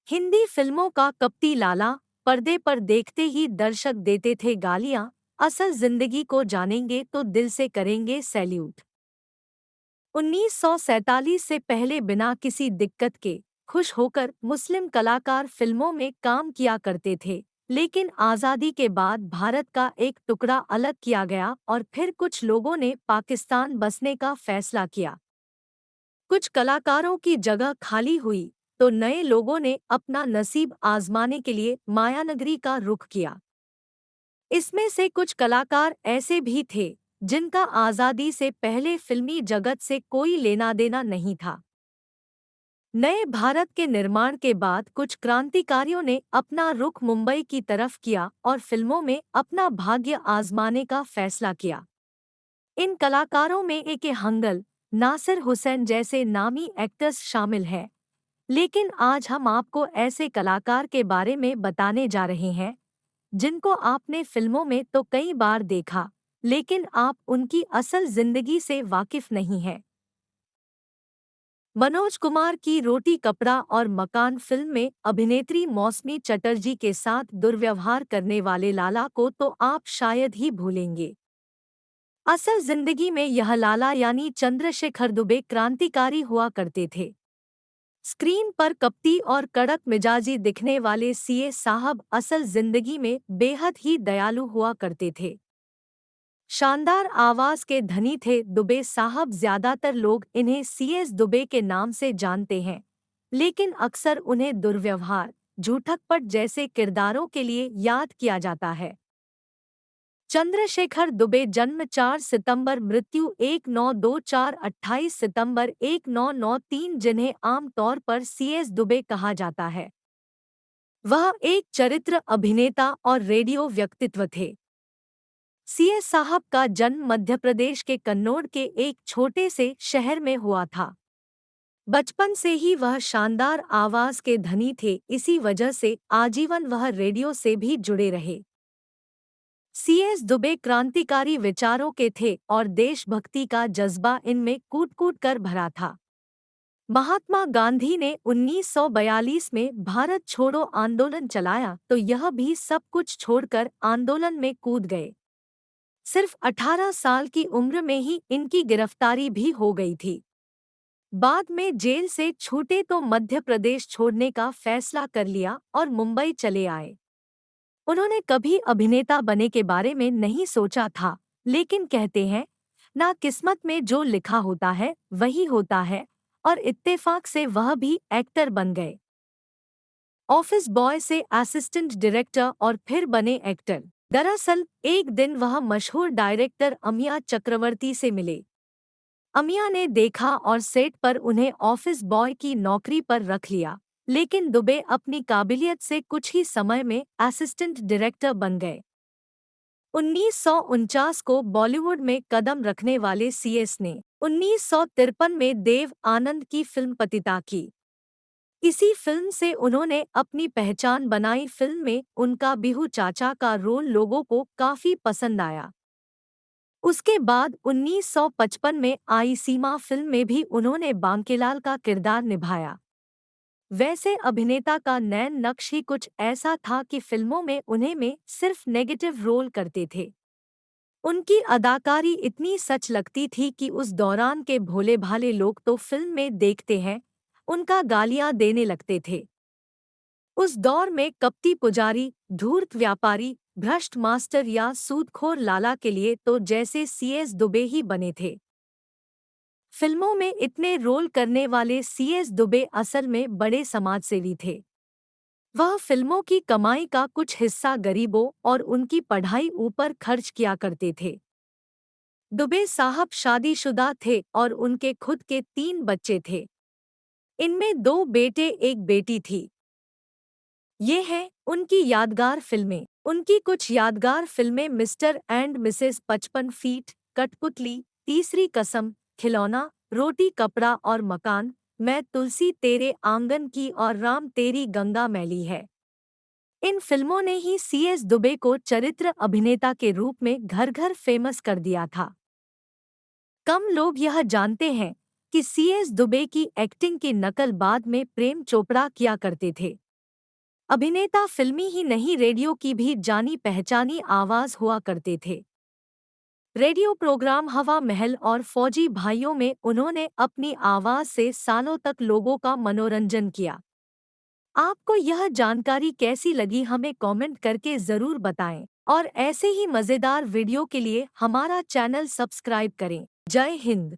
हिंदी फिल्मों का कपटी लाला पर्दे पर देखते ही दर्शक देते थे गालियां। असल जिंदगी को जानेंगे तो दिल से करेंगे सैल्यूट। 1947 से पहले बिना किसी दिक्कत के खुश होकर मुस्लिम कलाकार फिल्मों में काम किया करते थे, लेकिन आज़ादी के बाद भारत का एक टुकड़ा अलग किया गया और फिर कुछ लोगों ने पाकिस्तान बसने का फैसला किया। कुछ कलाकारों की जगह खाली हुई तो नए लोगों ने अपना नसीब आजमाने के लिए मायानगरी का रुख किया। इसमें से कुछ कलाकार ऐसे भी थे जिनका आज़ादी से पहले फिल्मी जगत से कोई लेना देना नहीं था। नए भारत के निर्माण के बाद कुछ क्रांतिकारियों ने अपना रुख मुंबई की तरफ किया और फिल्मों में अपना भाग्य आजमाने का फैसला किया। इन कलाकारों में ए के हंगल, नासिर हुसैन जैसे नामी एक्टर्स शामिल हैं। लेकिन आज हम आपको ऐसे कलाकार के बारे में बताने जा रहे हैं जिनको आपने फिल्मों में तो कई बार देखा, लेकिन आप उनकी असल जिंदगी से वाकिफ नहीं हैं। मनोज कुमार की रोटी कपड़ा और मकान फिल्म में अभिनेत्री मौसमी चटर्जी के साथ दुर्व्यवहार करने वाले लाला को तो आप शायद ही भूलेंगे। असल जिंदगी में यह लाला यानी चंद्रशेखर दुबे क्रांतिकारी हुआ करते थे। स्क्रीन पर कपटी और कड़क मिजाजी दिखने वाले सीए साहब असल जिंदगी में बेहद ही दयालु हुआ करते थे। शानदार आवाज के धनी थे दुबे साहब। ज्यादातर लोग इन्हें सीएस दुबे के नाम से जानते हैं, लेकिन अक्सर उन्हें दुर्व्यवहार, झूठकपट जैसे किरदारों के लिए याद किया जाता है। चंद्रशेखर दुबे जन्म 4 सितंबर, मृत्यु 1924, 28 सितंबर 1993, जिन्हें आम तौर पर सीएस दुबे कहा जाता है। वह एक चरित्र अभिनेता और रेडियो व्यक्तित्व थे। सीएस साहब का जन्म मध्य प्रदेश के कन्नौज के एक छोटे से शहर में हुआ था। बचपन से ही वह शानदार आवाज के धनी थे, इसी वजह से आजीवन वह रेडियो से भी जुड़े रहे। सीएस दुबे क्रांतिकारी विचारों के थे और देशभक्ति का जज्बा इनमें कूट-कूट कर भरा था। महात्मा गांधी ने 1942 में भारत छोड़ो आंदोलन चलाया तो यह भी सब कुछ छोड़कर आंदोलन में कूद गए। सिर्फ 18 साल की उम्र में ही इनकी गिरफ्तारी भी हो गई थी। बाद में जेल से छूटे तो मध्य प्रदेश छोड़ने का फैसला कर लिया और मुंबई चले आए। उन्होंने कभी अभिनेता बने के बारे में नहीं सोचा था, लेकिन कहते हैं ना, किस्मत में जो लिखा होता है वही होता है, और इत्तेफाक से वह भी एक्टर बन गए। ऑफिस बॉय से असिस्टेंट डायरेक्टर और फिर बने एक्टर। दरअसल एक दिन वह मशहूर डायरेक्टर अमिया चक्रवर्ती से मिले। अमिया ने देखा और सेट पर उन्हें ऑफिस बॉय की नौकरी पर रख लिया, लेकिन दुबे अपनी काबिलियत से कुछ ही समय में असिस्टेंट डायरेक्टर बन गए। 1949 को बॉलीवुड में कदम रखने वाले सीएस ने 1953 में देव आनंद की फिल्म पतिता की। इसी फिल्म से उन्होंने अपनी पहचान बनाई। फिल्म में उनका बिहू चाचा का रोल लोगों को काफी पसंद आया। उसके बाद 1955 में आई सीमा फिल्म में भी उन्होंने बांकेलाल का किरदार निभाया। वैसे अभिनेता का नैन नक्श ही कुछ ऐसा था कि फिल्मों में उन्हें में सिर्फ नेगेटिव रोल करते थे। उनकी अदाकारी इतनी सच लगती थी कि उस दौरान के भोले भाले लोग तो फिल्म में देखते हैं उनका गालियां देने लगते थे। उस दौर में कपटी पुजारी, धूर्त व्यापारी, भ्रष्ट मास्टर या सूदखोर लाला के लिए तो जैसे सीएस दुबे ही बने थे। फिल्मों में इतने रोल करने वाले सीएस दुबे असल में बड़े समाजसेवी थे। वह फिल्मों की कमाई का कुछ हिस्सा गरीबों और उनकी पढ़ाई ऊपर खर्च किया करते थे। दुबे साहब शादीशुदा थे और उनके खुद के 3 बच्चे थे। इनमें 2 बेटे एक बेटी थी। ये हैं उनकी यादगार फिल्में। उनकी कुछ यादगार फिल्में मिस्टर एंड मिसेस 55 फीट, कठपुतली, तीसरी कसम, खिलौना, रोटी कपड़ा और मकान, मैं तुलसी तेरे आंगन की और राम तेरी गंगा मैली है। इन फिल्मों ने ही सीएस दुबे को चरित्र अभिनेता के रूप में घर घर फेमस कर दिया था। कम लोग यह जानते हैं कि सीएस दुबे की एक्टिंग की नकल बाद में प्रेम चोपड़ा किया करते थे। अभिनेता फिल्मी ही नहीं रेडियो की भी जानी पहचानी आवाज हुआ करते थे। रेडियो प्रोग्राम हवा महल और फौजी भाइयों में उन्होंने अपनी आवाज से सालों तक लोगों का मनोरंजन किया। आपको यह जानकारी कैसी लगी हमें कमेंट करके ज़रूर बताएं और ऐसे ही मज़ेदार वीडियो के लिए हमारा चैनल सब्सक्राइब करें। जय हिंद।